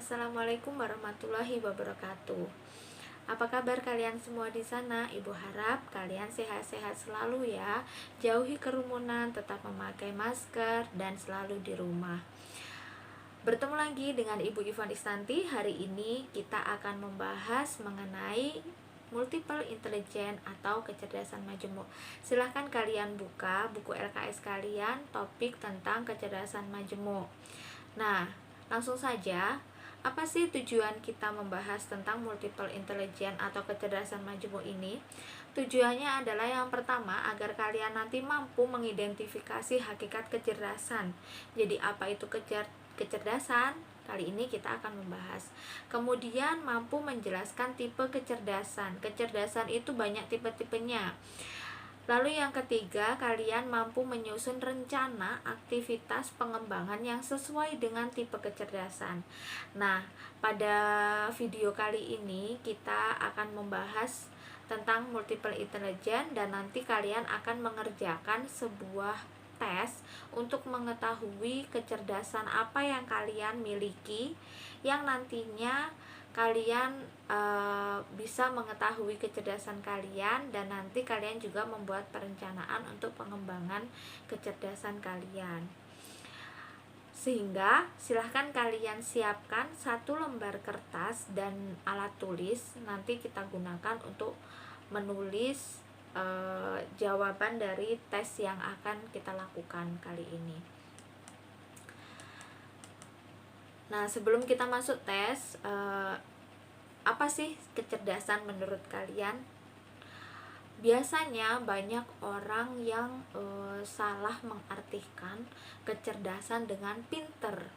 Assalamualaikum warahmatullahi wabarakatuh. Apa kabar kalian semua di sana? Ibu harap kalian sehat-sehat selalu ya. Jauhi kerumunan, tetap memakai masker, dan selalu di rumah. Bertemu lagi dengan Ibu Ivan Istanti. Hari ini kita akan membahas mengenai multiple intelligence atau kecerdasan majemuk. Silahkan kalian buka buku LKS kalian, topik tentang kecerdasan majemuk. Nah, langsung saja, apa sih tujuan kita membahas tentang multiple intelligence atau kecerdasan majemuk ini? Tujuannya adalah yang pertama, agar kalian nanti mampu mengidentifikasi hakikat kecerdasan. Jadi apa itu kecerdasan? Kali ini kita akan membahas. Kemudian mampu menjelaskan tipe kecerdasan. Kecerdasan itu banyak tipe-tipenya. Lalu yang ketiga, kalian mampu menyusun rencana aktivitas pengembangan yang sesuai dengan tipe kecerdasan. Nah, pada video kali ini kita akan membahas tentang multiple intelligence dan nanti kalian akan mengerjakan sebuah tes untuk mengetahui kecerdasan apa yang kalian miliki, yang nantinya kalian bisa mengetahui kecerdasan kalian, dan nanti kalian juga membuat perencanaan untuk pengembangan kecerdasan kalian. Sehingga silahkan kalian siapkan satu lembar kertas dan alat tulis, nanti kita gunakan untuk menulis jawaban dari tes yang akan kita lakukan kali ini. Nah, sebelum kita masuk tes, apa sih kecerdasan menurut kalian? Biasanya banyak orang yang salah mengartikan kecerdasan dengan pinter.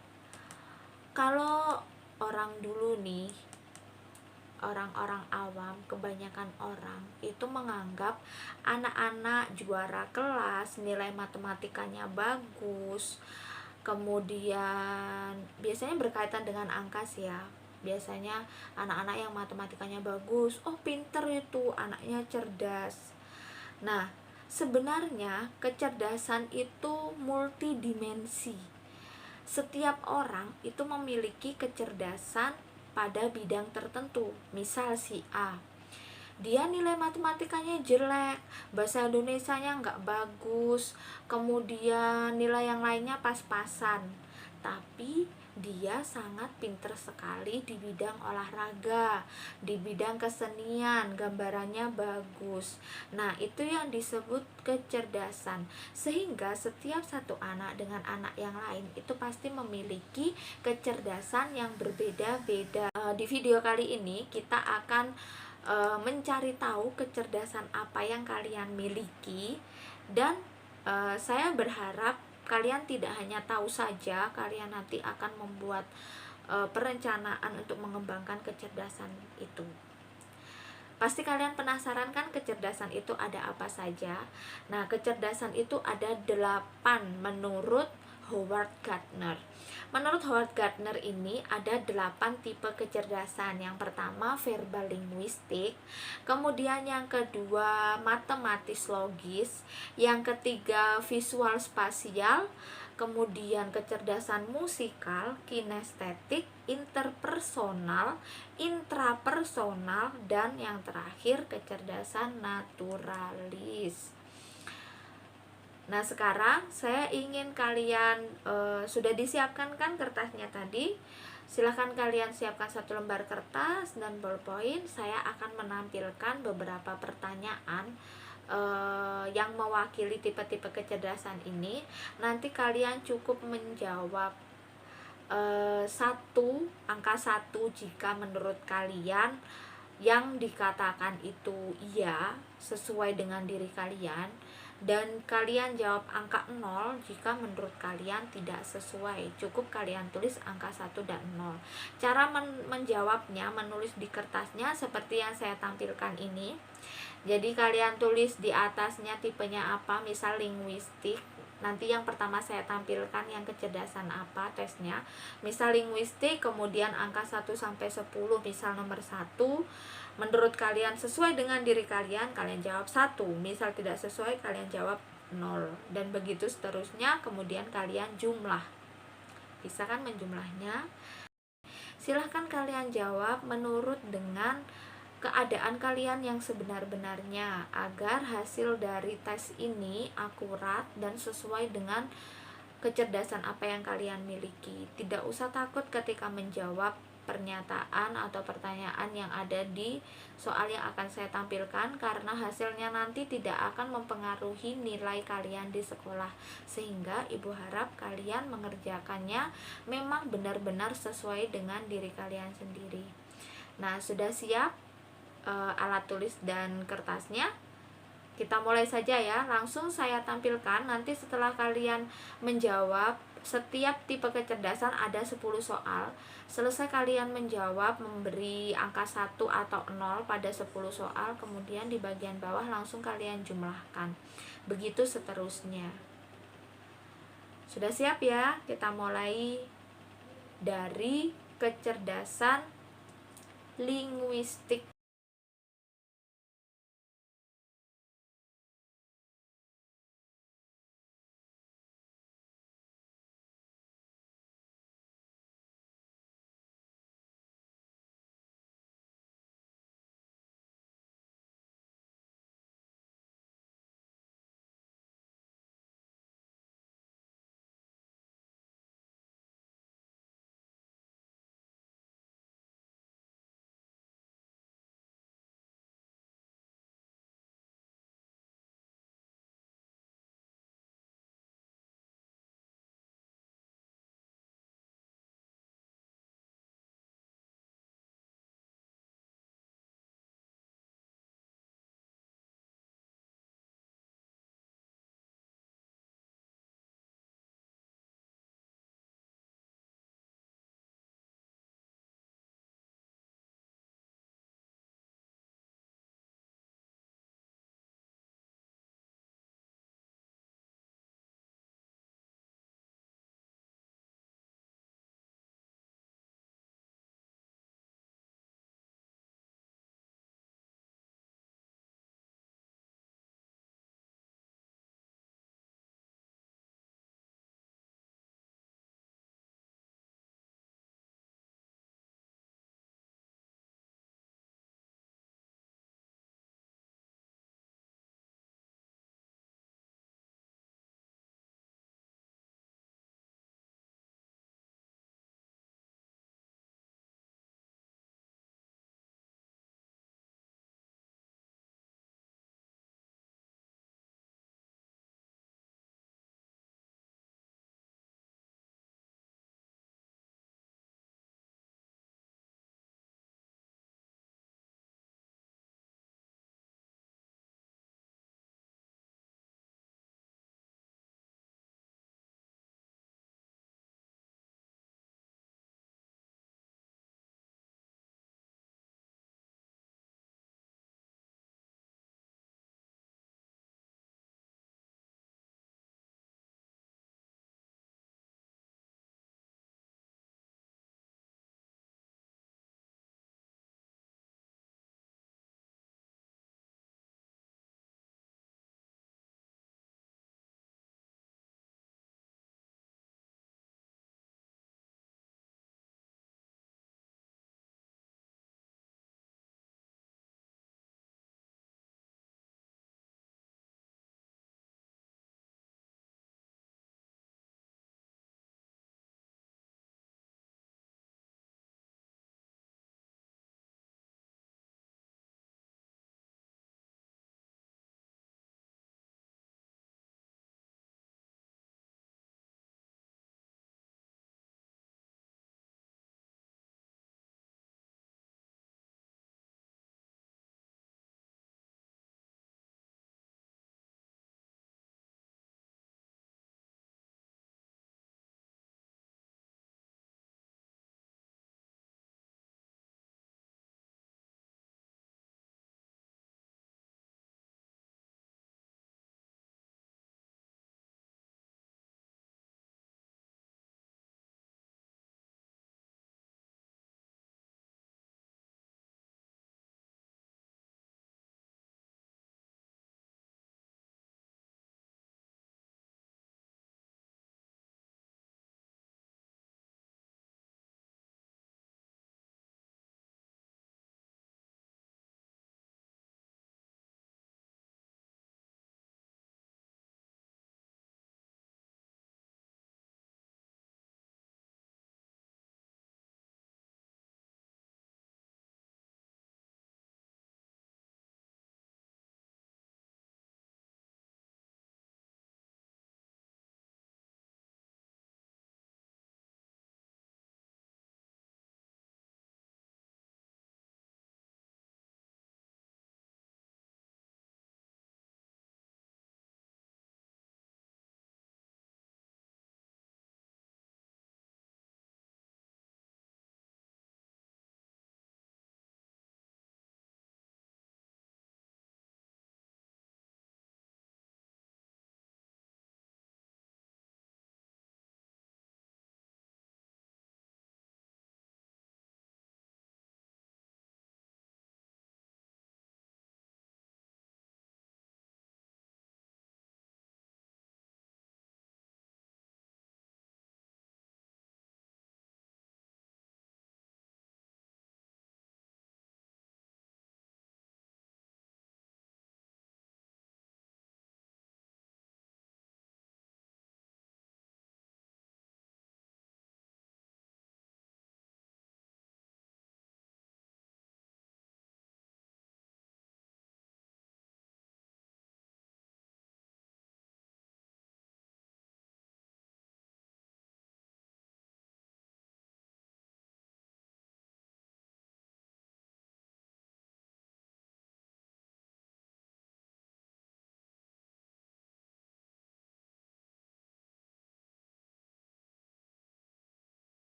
Kalau orang dulu nih, orang-orang awam, kebanyakan orang itu menganggap anak-anak juara kelas, nilai matematikanya bagus, kemudian biasanya berkaitan dengan angka sih ya. Biasanya anak-anak yang matematikanya bagus, oh pinter itu, anaknya cerdas. Nah, sebenarnya kecerdasan itu multidimensi. Setiap orang itu memiliki kecerdasan pada bidang tertentu. Misal si A, dia nilai matematikanya jelek, bahasa Indonesianya nggak bagus, kemudian nilai yang lainnya pas-pasan, tapi dia sangat pinter sekali di bidang olahraga, di bidang kesenian, gambarannya bagus. Nah, itu yang disebut kecerdasan. Sehingga setiap satu anak dengan anak yang lain itu pasti memiliki kecerdasan yang berbeda-beda. Di video kali ini kita akan mencari tahu kecerdasan apa yang kalian miliki, dan saya berharap kalian tidak hanya tahu saja, kalian nanti akan membuat perencanaan untuk mengembangkan kecerdasan itu. Pasti kalian penasaran kan kecerdasan itu ada apa saja? Nah, kecerdasan itu ada 8 menurut Howard Gardner. Menurut Howard Gardner ini ada 8 tipe kecerdasan. Yang pertama verbal linguistik, kemudian yang kedua matematis logis, yang ketiga visual spasial, kemudian kecerdasan musikal, kinestetik, interpersonal, intrapersonal, dan yang terakhir kecerdasan naturalis. Nah, sekarang saya ingin kalian sudah disiapkan kan kertasnya tadi? Silahkan kalian siapkan satu lembar kertas dan ballpoint. Saya akan menampilkan beberapa pertanyaan yang mewakili tipe-tipe kecerdasan ini. Nanti kalian cukup menjawab angka 1 jika menurut kalian yang dikatakan itu iya, sesuai dengan diri kalian, dan kalian jawab angka 0 jika menurut kalian tidak sesuai. Cukup kalian tulis angka 1 dan 0. Cara menjawabnya, menulis di kertasnya seperti yang saya tampilkan ini. Jadi kalian tulis di atasnya tipenya apa, misal linguistik. Nanti yang pertama saya tampilkan yang kecerdasan apa tesnya. Misal linguistik, kemudian angka 1 sampai 10, misal nomor 1. Menurut kalian sesuai dengan diri kalian, kalian jawab 1. Misal tidak sesuai, kalian jawab 0. Dan begitu seterusnya, kemudian kalian jumlah. Bisa kan menjumlahnya? Silahkan kalian jawab menurut dengan keadaan kalian yang sebenar-benarnya, agar hasil dari tes ini akurat dan sesuai dengan kecerdasan apa yang kalian miliki. Tidak usah takut ketika menjawab pernyataan atau pertanyaan yang ada di soal yang akan saya tampilkan, karena hasilnya nanti tidak akan mempengaruhi nilai kalian di sekolah, sehingga ibu harap kalian mengerjakannya memang benar-benar sesuai dengan diri kalian sendiri. Nah, sudah siap alat tulis dan kertasnya? Kita mulai saja ya. Langsung saya tampilkan. Nanti setelah kalian menjawab, setiap tipe kecerdasan ada 10 soal. Selesai kalian menjawab, memberi angka 1 atau 0 pada 10 soal, kemudian di bagian bawah langsung kalian jumlahkan. Begitu seterusnya. Sudah siap ya? Kita mulai dari kecerdasan linguistik.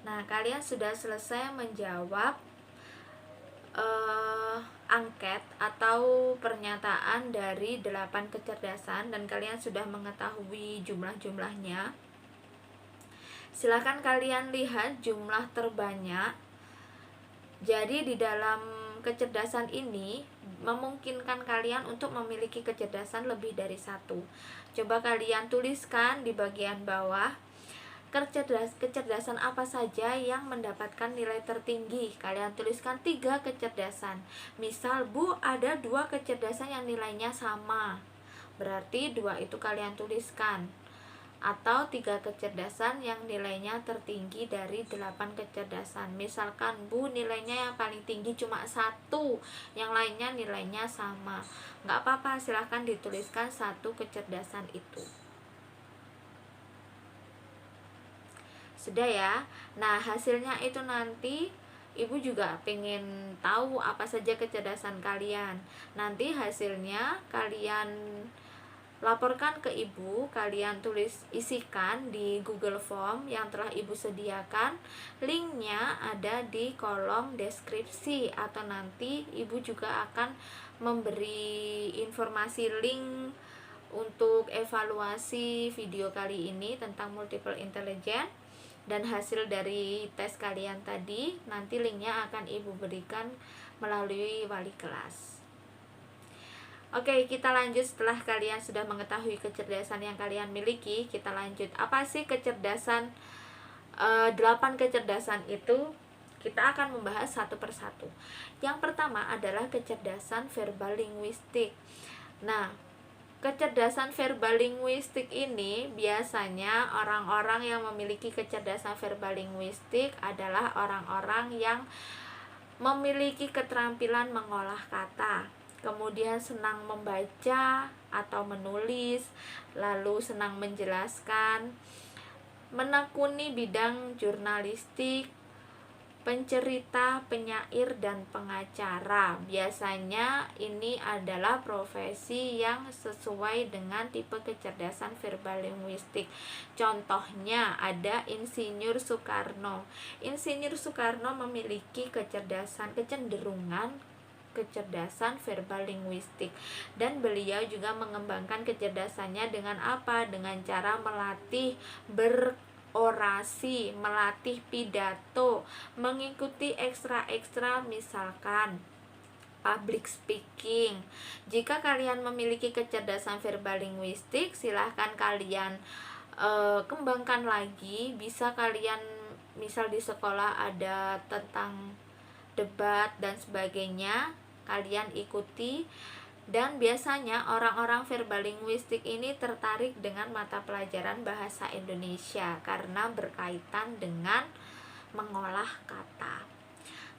Nah, kalian sudah selesai menjawab angket atau pernyataan dari 8 kecerdasan dan kalian sudah mengetahui jumlah-jumlahnya. Silakan kalian lihat jumlah terbanyak. Jadi di dalam kecerdasan ini memungkinkan kalian untuk memiliki kecerdasan lebih dari satu. Coba kalian tuliskan di bagian bawah kecerdasan apa saja yang mendapatkan nilai tertinggi. Kalian tuliskan 3 kecerdasan. Misal, Bu, ada 2 kecerdasan yang nilainya sama, berarti 2 itu kalian tuliskan. Atau 3 kecerdasan yang nilainya tertinggi dari 8 kecerdasan. Misalkan, Bu, nilainya yang paling tinggi cuma 1, yang lainnya nilainya sama. Nggak apa-apa, silahkan dituliskan 1 kecerdasan itu. Sudah ya. Nah, hasilnya itu nanti Ibu juga pengen tahu apa saja kecerdasan kalian. Nanti hasilnya kalian laporkan ke Ibu, kalian isikan di Google Form yang telah Ibu sediakan. Linknya ada di kolom deskripsi, atau nanti Ibu juga akan memberi informasi link untuk evaluasi video kali ini tentang multiple intelligence. Dan hasil dari tes kalian tadi nanti linknya akan Ibu berikan melalui wali kelas. Oke, kita lanjut. Setelah kalian sudah mengetahui kecerdasan yang kalian miliki, kita lanjut. Apa sih kecerdasan? 8 kecerdasan itu kita akan membahas satu persatu. Yang pertama adalah kecerdasan verbal linguistik. Nah, kecerdasan verbal linguistik ini biasanya orang-orang yang memiliki kecerdasan verbal linguistik adalah orang-orang yang memiliki keterampilan mengolah kata, kemudian senang membaca atau menulis, lalu senang menjelaskan, menekuni bidang jurnalistik, pencerita, penyair, dan pengacara. Biasanya ini adalah profesi yang sesuai dengan tipe kecerdasan verbal linguistik. Contohnya ada Insinyur Soekarno. Insinyur Soekarno memiliki kecenderungan kecerdasan verbal linguistik, dan beliau juga mengembangkan kecerdasannya dengan apa? Dengan cara melatih orasi, melatih pidato, mengikuti ekstra-ekstra, misalkan public speaking. Jika kalian memiliki kecerdasan verbal linguistik, silahkan kalian kembangkan lagi. Bisa kalian, misal di sekolah ada tentang debat dan sebagainya, kalian ikuti. Dan biasanya orang-orang verbal linguistik ini tertarik dengan mata pelajaran bahasa Indonesia karena berkaitan dengan mengolah kata.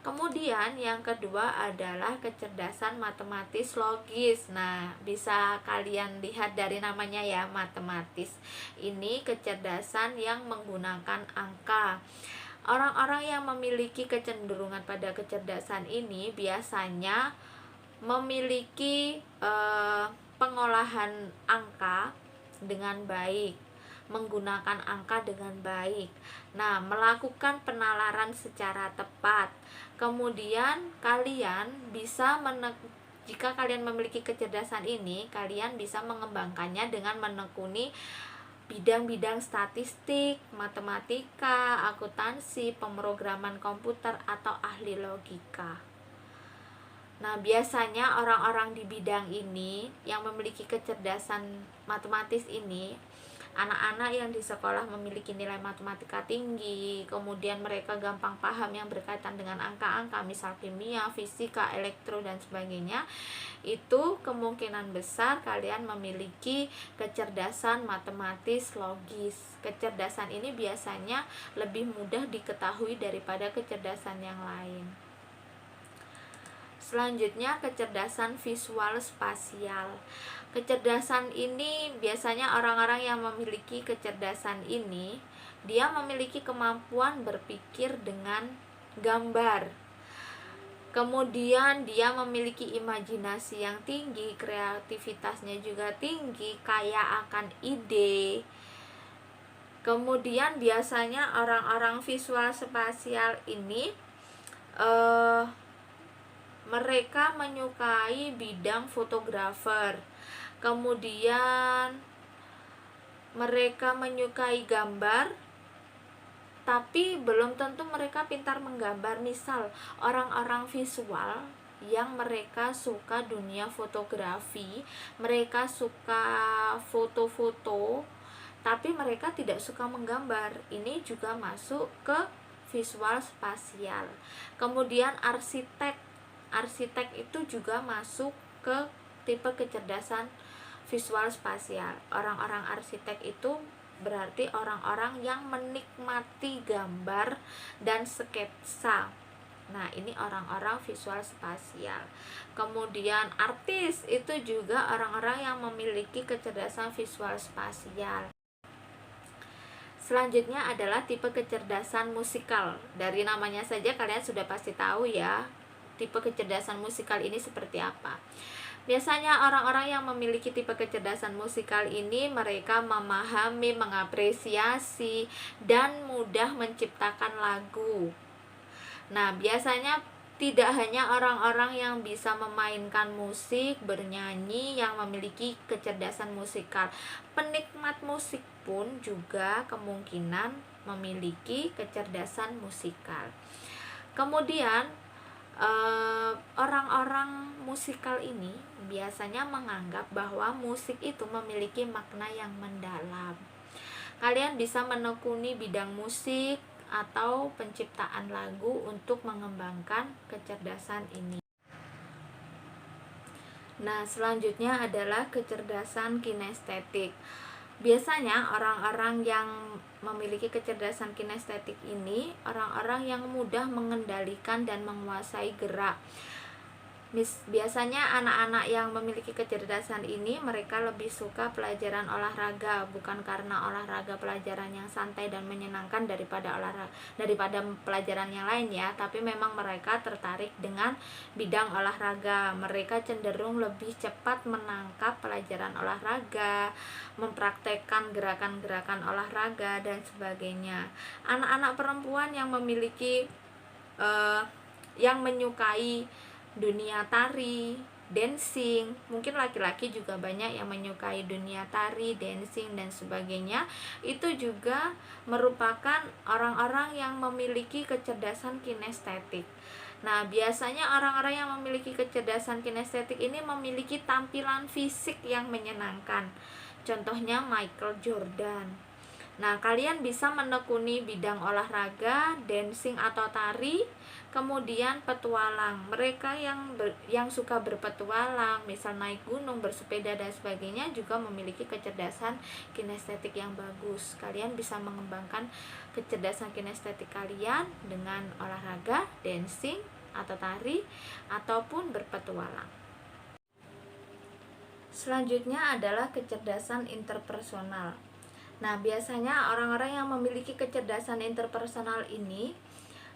Kemudian yang kedua adalah kecerdasan matematis logis. Nah, bisa kalian lihat dari namanya ya, matematis. Ini kecerdasan yang menggunakan angka. Orang-orang yang memiliki kecenderungan pada kecerdasan ini biasanya memiliki pengolahan angka dengan baik, menggunakan angka dengan baik. Nah, melakukan penalaran secara tepat. Kemudian kalian bisa jika kalian memiliki kecerdasan ini, kalian bisa mengembangkannya dengan menekuni bidang-bidang statistik, matematika, akuntansi, pemrograman komputer, atau ahli logika. Nah, biasanya orang-orang di bidang ini yang memiliki kecerdasan matematis ini, anak-anak yang di sekolah memiliki nilai matematika tinggi, kemudian mereka gampang paham yang berkaitan dengan angka-angka, misal kimia, fisika, elektro, dan sebagainya, itu kemungkinan besar kalian memiliki kecerdasan matematis logis. Kecerdasan ini biasanya lebih mudah diketahui daripada kecerdasan yang lain. Selanjutnya, kecerdasan visual spasial. Kecerdasan ini biasanya orang-orang yang memiliki kecerdasan ini, dia memiliki kemampuan berpikir dengan gambar. Kemudian dia memiliki imajinasi yang tinggi, kreativitasnya juga tinggi, kaya akan ide. Kemudian biasanya orang-orang visual spasial ini mereka menyukai bidang fotografer. Kemudian mereka menyukai gambar, tapi belum tentu mereka pintar menggambar. Misal orang-orang visual yang mereka suka dunia fotografi, mereka suka foto-foto, tapi mereka tidak suka menggambar. Ini juga masuk ke visual spasial. Kemudian arsitek itu juga masuk ke tipe kecerdasan visual spasial. Orang-orang arsitek itu berarti orang-orang yang menikmati gambar dan sketsa. Nah, ini orang-orang visual spasial. Kemudian artis itu juga orang-orang yang memiliki kecerdasan visual spasial. Selanjutnya adalah tipe kecerdasan musikal. Dari namanya saja kalian sudah pasti tahu ya, tipe kecerdasan musikal ini seperti apa. Biasanya orang-orang yang memiliki tipe kecerdasan musikal ini mereka memahami, mengapresiasi, dan mudah menciptakan lagu. Nah, biasanya tidak hanya orang-orang yang bisa memainkan musik, bernyanyi yang memiliki kecerdasan musikal. Penikmat musik pun juga kemungkinan memiliki kecerdasan musikal. Kemudian orang-orang musikal ini biasanya menganggap bahwa musik itu memiliki makna yang mendalam. Kalian bisa menekuni bidang musik atau penciptaan lagu untuk mengembangkan kecerdasan ini. Nah, selanjutnya adalah kecerdasan kinestetik. Biasanya orang-orang yang memiliki kecerdasan kinestetik ini orang-orang yang mudah mengendalikan dan menguasai gerak. Biasanya anak-anak yang memiliki kecerdasan ini mereka lebih suka pelajaran olahraga, bukan karena olahraga pelajaran yang santai dan menyenangkan daripada pelajaran yang lain ya, tapi memang mereka tertarik dengan bidang olahraga. Mereka cenderung lebih cepat menangkap pelajaran olahraga, mempraktekkan gerakan-gerakan olahraga dan sebagainya. Anak-anak perempuan yang memiliki yang menyukai dunia tari, dancing, mungkin laki-laki juga banyak yang menyukai dunia tari, dancing dan sebagainya, itu juga merupakan orang-orang yang memiliki kecerdasan kinestetik. Nah, biasanya orang-orang yang memiliki kecerdasan kinestetik ini memiliki tampilan fisik yang menyenangkan. Contohnya Michael Jordan. Nah, kalian bisa menekuni bidang olahraga, dancing atau tari, kemudian petualang. Mereka yang suka berpetualang, misal naik gunung, bersepeda dan sebagainya juga memiliki kecerdasan kinestetik yang bagus. Kalian bisa mengembangkan kecerdasan kinestetik kalian dengan olahraga, dancing atau tari ataupun berpetualang. Selanjutnya adalah kecerdasan interpersonal. Nah, biasanya orang-orang yang memiliki kecerdasan interpersonal ini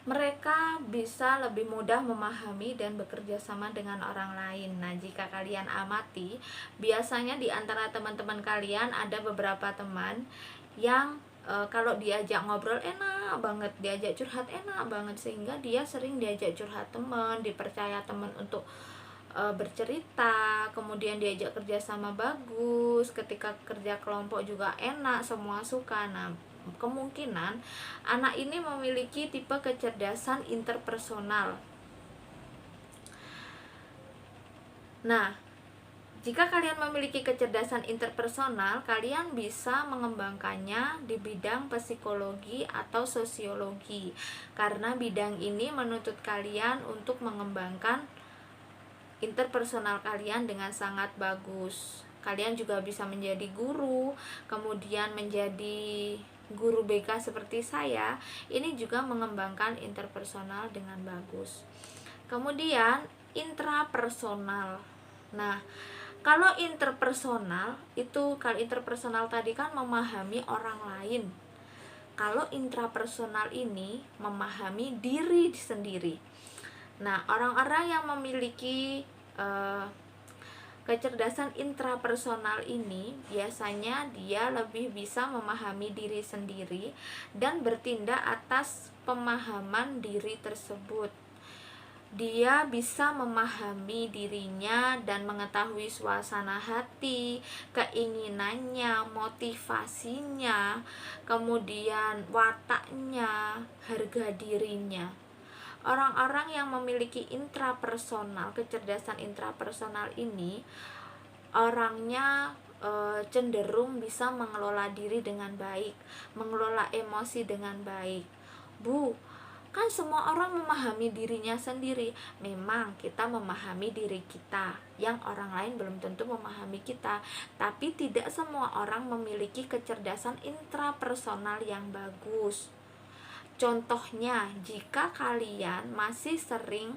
mereka bisa lebih mudah memahami dan bekerja sama dengan orang lain. Nah, jika kalian amati, biasanya di antara teman-teman kalian ada beberapa teman yang kalau diajak ngobrol enak banget, diajak curhat enak banget, sehingga dia sering diajak curhat teman, dipercaya teman untuk bercerita, kemudian diajak kerja sama bagus, ketika kerja kelompok juga enak, semua suka. Nah, kemungkinan anak ini memiliki tipe kecerdasan interpersonal. Nah, jika kalian memiliki kecerdasan interpersonal, kalian bisa mengembangkannya di bidang psikologi atau sosiologi, karena bidang ini menuntut kalian untuk mengembangkan interpersonal kalian dengan sangat bagus. Kalian juga bisa menjadi guru, kemudian menjadi guru BK seperti saya. Ini juga mengembangkan interpersonal dengan bagus. Kemudian intrapersonal. Nah, kalau interpersonal tadi kan memahami orang lain. Kalau intrapersonal ini memahami diri sendiri. Nah, orang-orang yang memiliki Kecerdasan intrapersonal ini biasanya dia lebih bisa memahami diri sendiri dan bertindak atas pemahaman diri tersebut. Dia bisa memahami dirinya dan mengetahui suasana hati, keinginannya, motivasinya, kemudian wataknya, harga dirinya. Orang-orang yang memiliki intrapersonal, kecerdasan intrapersonal ini, orangnya cenderung bisa mengelola diri dengan baik, mengelola emosi dengan baik. Bu, kan semua orang memahami dirinya sendiri. Memang kita memahami diri kita, yang orang lain belum tentu memahami kita. Tapi tidak semua orang memiliki kecerdasan intrapersonal yang bagus. Contohnya, jika kalian masih sering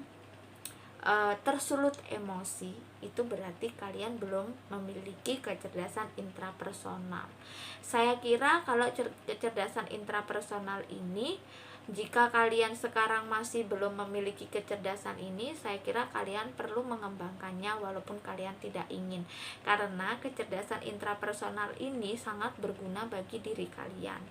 tersulut emosi, itu berarti kalian belum memiliki kecerdasan intrapersonal. Saya kira kalau kecerdasan intrapersonal ini, jika kalian sekarang masih belum memiliki kecerdasan ini, saya kira kalian perlu mengembangkannya walaupun kalian tidak ingin. Karena kecerdasan intrapersonal ini sangat berguna bagi diri kalian.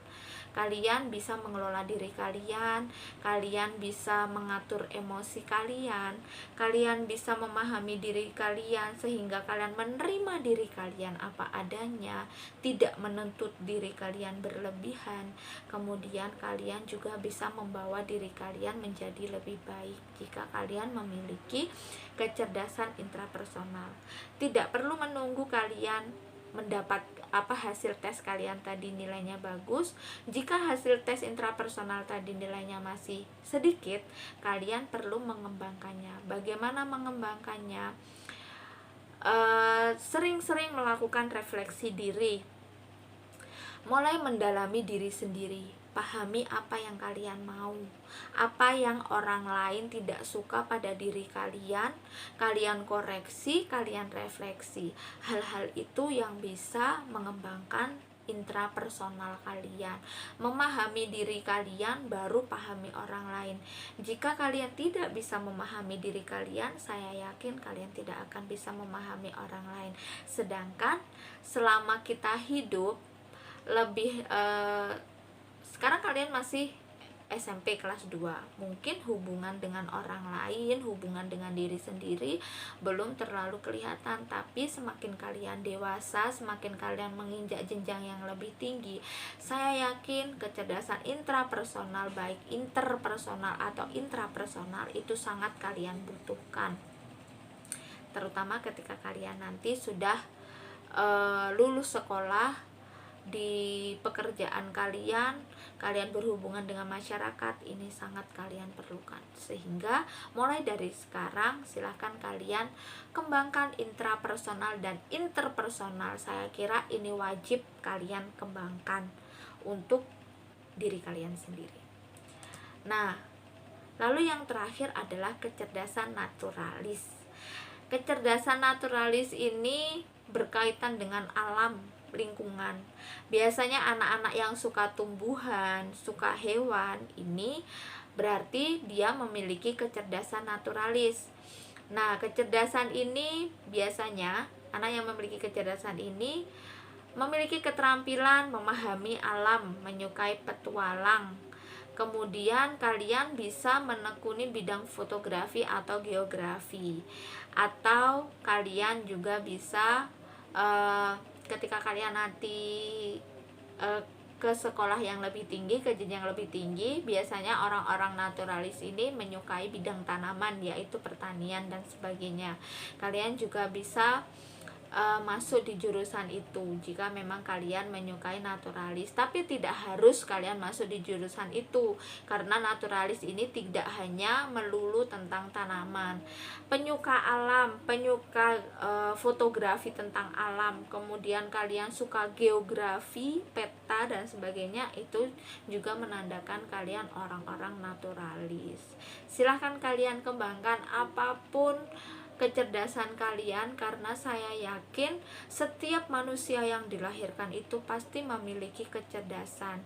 Kalian bisa mengelola diri kalian, kalian bisa mengatur emosi kalian, kalian bisa memahami diri kalian sehingga kalian menerima diri kalian apa adanya, tidak menuntut diri kalian berlebihan. Kemudian kalian juga bisa membawa diri kalian menjadi lebih baik jika kalian memiliki kecerdasan intrapersonal. Tidak perlu menunggu kalian mendapat hasil tes kalian tadi nilainya bagus. Jika hasil tes intrapersonal tadi nilainya masih sedikit, kalian perlu mengembangkannya. Bagaimana mengembangkannya? Sering-sering melakukan refleksi diri, mulai mendalami diri sendiri. Pahami apa yang kalian mau, apa yang orang lain tidak suka pada diri kalian, kalian koreksi, kalian refleksi. Hal-hal itu yang bisa mengembangkan intrapersonal kalian. Memahami diri kalian baru pahami orang lain. Jika kalian tidak bisa memahami diri kalian, saya yakin kalian tidak akan bisa memahami orang lain. Sedangkan selama kita hidup lebih sekarang kalian masih SMP kelas 2, mungkin hubungan dengan orang lain, hubungan dengan diri sendiri belum terlalu kelihatan. Tapi semakin kalian dewasa, semakin kalian menginjak jenjang yang lebih tinggi, saya yakin kecerdasan intrapersonal, baik interpersonal atau intrapersonal, itu sangat kalian butuhkan. Terutama ketika kalian nanti sudah lulus sekolah, di pekerjaan kalian berhubungan dengan masyarakat, ini sangat kalian perlukan. Sehingga mulai dari sekarang silahkan kalian kembangkan intrapersonal dan interpersonal. Saya kira ini wajib kalian kembangkan untuk diri kalian sendiri. Nah, lalu yang terakhir adalah kecerdasan naturalis. Kecerdasan naturalis ini berkaitan dengan alam, lingkungan. Biasanya anak-anak yang suka tumbuhan, suka hewan, ini berarti dia memiliki kecerdasan naturalis. Nah, kecerdasan ini biasanya anak yang memiliki kecerdasan ini memiliki keterampilan memahami alam, menyukai petualang. Kemudian kalian bisa menekuni bidang fotografi atau geografi, atau kalian juga bisa ketika kalian nanti ke sekolah yang lebih tinggi, ke jenjang lebih tinggi, biasanya orang-orang naturalis ini menyukai bidang tanaman, yaitu pertanian dan sebagainya. Kalian juga bisa masuk di jurusan itu jika memang kalian menyukai naturalis. Tapi tidak harus kalian masuk di jurusan itu, karena naturalis ini tidak hanya melulu tentang tanaman. Penyuka alam, penyuka fotografi tentang alam, kemudian kalian suka geografi, peta dan sebagainya, itu juga menandakan kalian orang-orang naturalis. Silahkan kalian kembangkan apapun kecerdasan kalian, karena saya yakin setiap manusia yang dilahirkan itu pasti memiliki kecerdasan.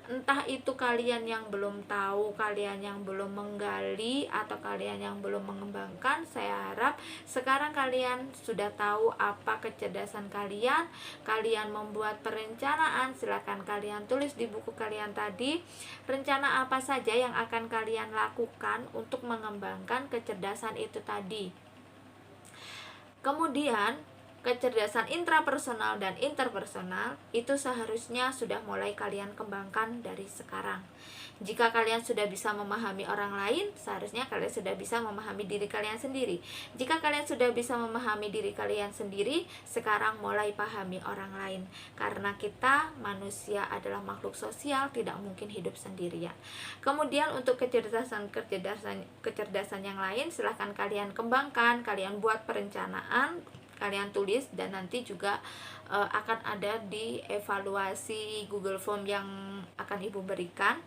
Entah itu kalian yang belum tahu, kalian yang belum menggali, atau kalian yang belum mengembangkan, saya harap sekarang kalian sudah tahu apa kecerdasan kalian. Kalian membuat perencanaan, silakan kalian tulis di buku kalian tadi rencana apa saja yang akan kalian lakukan untuk mengembangkan kecerdasan itu tadi. Kemudian kecerdasan intrapersonal dan interpersonal itu seharusnya sudah mulai kalian kembangkan dari sekarang. Jika kalian sudah bisa memahami orang lain, seharusnya kalian sudah bisa memahami diri kalian sendiri. Jika kalian sudah bisa memahami diri kalian sendiri, sekarang mulai pahami orang lain. Karena kita manusia adalah makhluk sosial, tidak mungkin hidup sendirian. Kemudian untuk kecerdasan yang lain, silahkan kalian kembangkan, kalian buat perencanaan, kalian tulis, dan nanti juga akan ada di evaluasi Google Form yang akan Ibu berikan.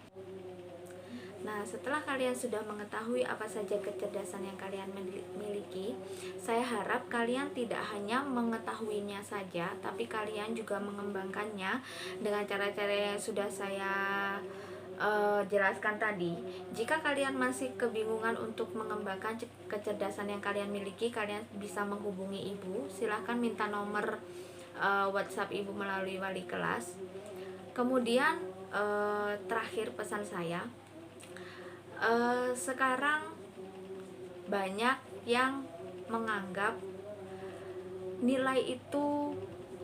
Nah, setelah kalian sudah mengetahui apa saja kecerdasan yang kalian miliki, saya harap kalian tidak hanya mengetahuinya saja, tapi kalian juga mengembangkannya dengan cara-cara yang sudah saya jelaskan tadi. Jika kalian masih kebingungan untuk mengembangkan kecerdasan yang kalian miliki, kalian bisa menghubungi Ibu. Silahkan minta nomor WhatsApp Ibu melalui wali kelas. Kemudian terakhir pesan saya, sekarang banyak yang menganggap nilai itu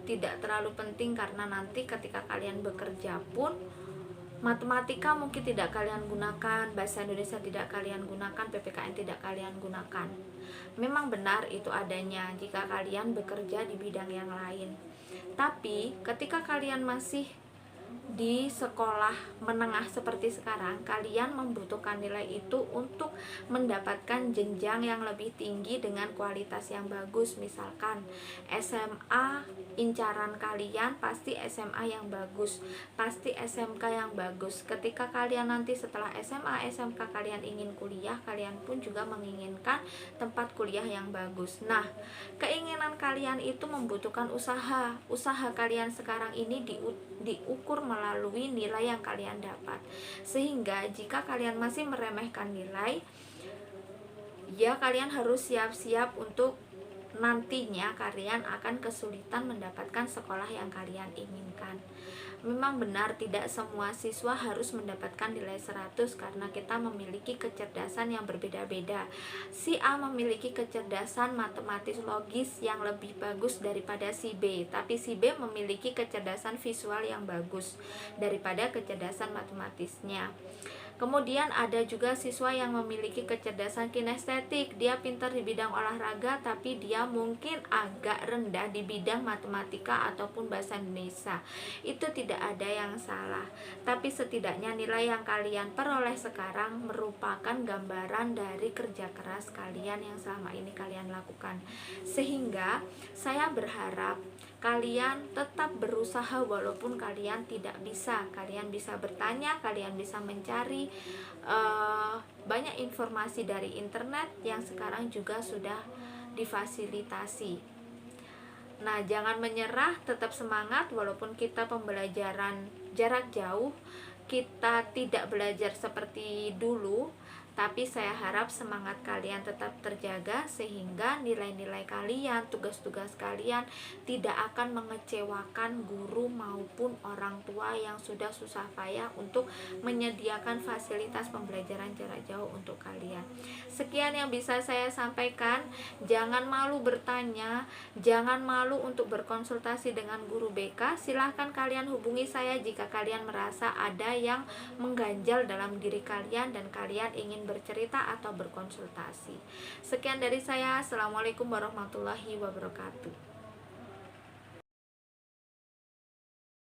tidak terlalu penting karena nanti ketika kalian bekerja pun matematika mungkin tidak kalian gunakan, bahasa Indonesia tidak kalian gunakan, PPKN tidak kalian gunakan. Memang benar itu adanya jika kalian bekerja di bidang yang lain. Tapi ketika kalian masih di sekolah menengah seperti sekarang, kalian membutuhkan nilai itu untuk mendapatkan jenjang yang lebih tinggi dengan kualitas yang bagus. Misalkan SMA, incaran kalian pasti SMA yang bagus, pasti SMK yang bagus. Ketika kalian nanti setelah SMA, SMK kalian ingin kuliah, kalian pun juga menginginkan tempat kuliah yang bagus. Nah, keinginan kalian itu membutuhkan usaha. Usaha kalian sekarang ini diukur melalui nilai yang kalian dapat. Sehingga jika kalian masih meremehkan nilai, ya kalian harus siap-siap untuk nantinya kalian akan kesulitan mendapatkan sekolah yang kalian inginkan. Memang benar tidak semua siswa harus mendapatkan nilai 100 karena kita memiliki kecerdasan yang berbeda-beda. Si A memiliki kecerdasan matematis logis yang lebih bagus daripada si B, tapi si B memiliki kecerdasan visual yang bagus daripada kecerdasan matematisnya. Kemudian ada juga siswa yang memiliki kecerdasan kinestetik. Dia pintar di bidang olahraga, tapi dia mungkin agak rendah di bidang matematika ataupun bahasa Indonesia. Itu tidak ada yang salah, tapi setidaknya nilai yang kalian peroleh sekarang merupakan gambaran dari kerja keras kalian yang selama ini kalian lakukan. Sehingga saya berharap kalian tetap berusaha walaupun kalian tidak bisa. Kalian bisa bertanya, kalian bisa mencari banyak informasi dari internet yang sekarang juga sudah difasilitasi. Nah, jangan menyerah, tetap semangat walaupun kita pembelajaran jarak jauh, kita tidak belajar seperti dulu. Tapi saya harap semangat kalian tetap terjaga sehingga nilai-nilai kalian, tugas-tugas kalian tidak akan mengecewakan guru maupun orang tua yang sudah susah payah untuk menyediakan fasilitas pembelajaran jarak jauh untuk kalian. Sekian yang bisa saya sampaikan. Jangan malu bertanya, jangan malu untuk berkonsultasi dengan guru BK. Silahkan kalian hubungi saya jika kalian merasa ada yang mengganjal dalam diri kalian dan kalian ingin bercerita atau berkonsultasi. Sekian dari saya. Assalamualaikum warahmatullahi wabarakatuh.